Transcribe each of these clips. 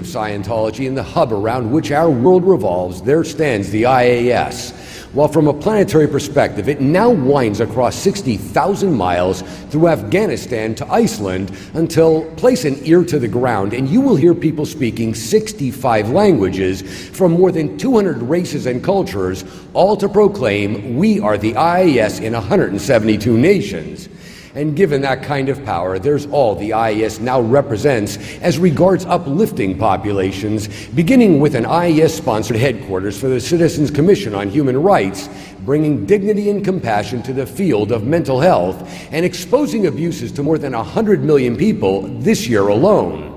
of Scientology and the hub around which our world revolves, there stands the IAS. While from a planetary perspective, it now winds across 60,000 miles through Afghanistan to Iceland until place an ear to the ground and you will hear people speaking 65 languages from more than 200 races and cultures, all to proclaim we are the IAS in 172 nations. And given that kind of power, there's all the IAS now represents as regards uplifting populations, beginning with an IAS-sponsored headquarters for the Citizens Commission on Human Rights, bringing dignity and compassion to the field of mental health and exposing abuses to more than 100 million people this year alone.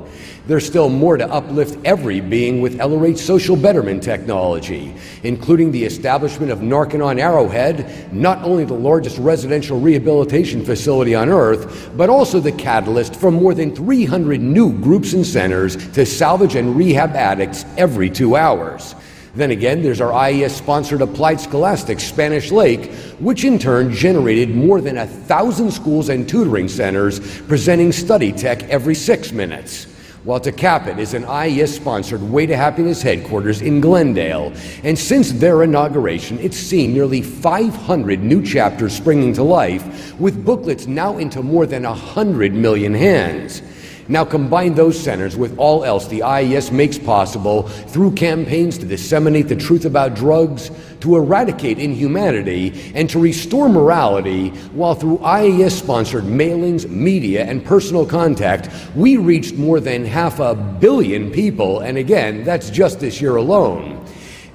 There's still more to uplift every being with LRH social betterment technology, including the establishment of Narcan Arrowhead, not only the largest residential rehabilitation facility on Earth, but also the catalyst for more than 300 new groups and centers to salvage and rehab addicts every 2 hours. Then again, there's our IAS-sponsored Applied Scholastics Spanish Lake, which in turn generated more than 1,000 schools and tutoring centers presenting study tech every 6 minutes. While to cap it is an IAS-sponsored Way to Happiness headquarters in Glendale, and since their inauguration, it's seen nearly 500 new chapters springing to life, with booklets now into more than 100 million hands. Now combine those centers with all else the IAS makes possible through campaigns to disseminate the truth about drugs, to eradicate inhumanity, and to restore morality, while through IAS-sponsored mailings, media, and personal contact, we reached more than 500 million people, and again, that's just this year alone.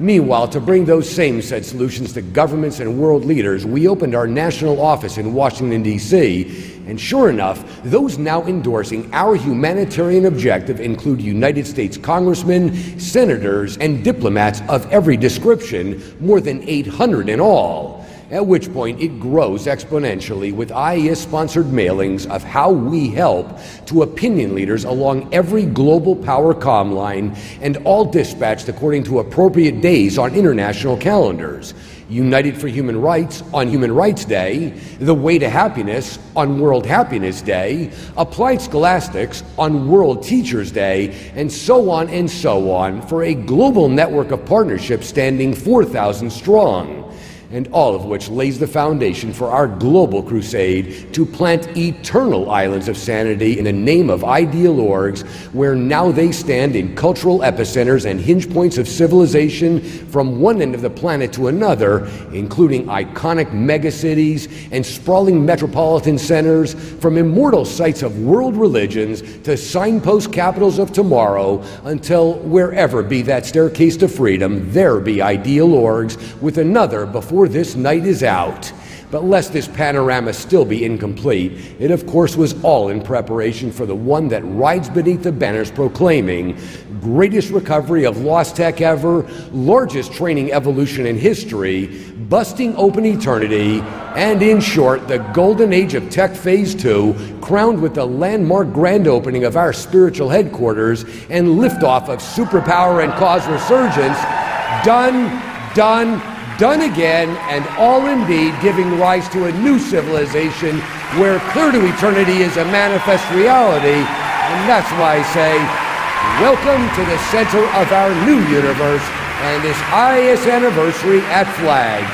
Meanwhile, to bring those same said solutions to governments and world leaders, we opened our national office in Washington, D.C., and sure enough, those now endorsing our humanitarian objective include United States congressmen, senators, and diplomats of every description, more than 800 in all. At which point it grows exponentially with IAS-sponsored mailings of how we help to opinion leaders along every global power comm line, and all dispatched according to appropriate days on international calendars. United for Human Rights on Human Rights Day, The Way to Happiness on World Happiness Day, Applied Scholastics on World Teachers Day, and so on for a global network of partnerships standing 4,000 strong. And all of which lays the foundation for our global crusade to plant eternal islands of sanity in the name of ideal orgs, where now they stand in cultural epicenters and hinge points of civilization from one end of the planet to another, including iconic megacities and sprawling metropolitan centers, from immortal sites of world religions to signpost capitals of tomorrow, until wherever be that staircase to freedom, there be ideal orgs with another before this night is out. But lest this panorama still be incomplete, it of course was all in preparation for the one that rides beneath the banners proclaiming greatest recovery of lost tech ever, largest training evolution in history, busting open eternity, and in short, the golden age of tech phase 2, crowned with the landmark grand opening of our spiritual headquarters and liftoff of superpower and cause resurgence. Done again, and all indeed giving rise to a new civilization where clear to eternity is a manifest reality. And that's why I say, welcome to the center of our new universe and this IAS anniversary at Flag.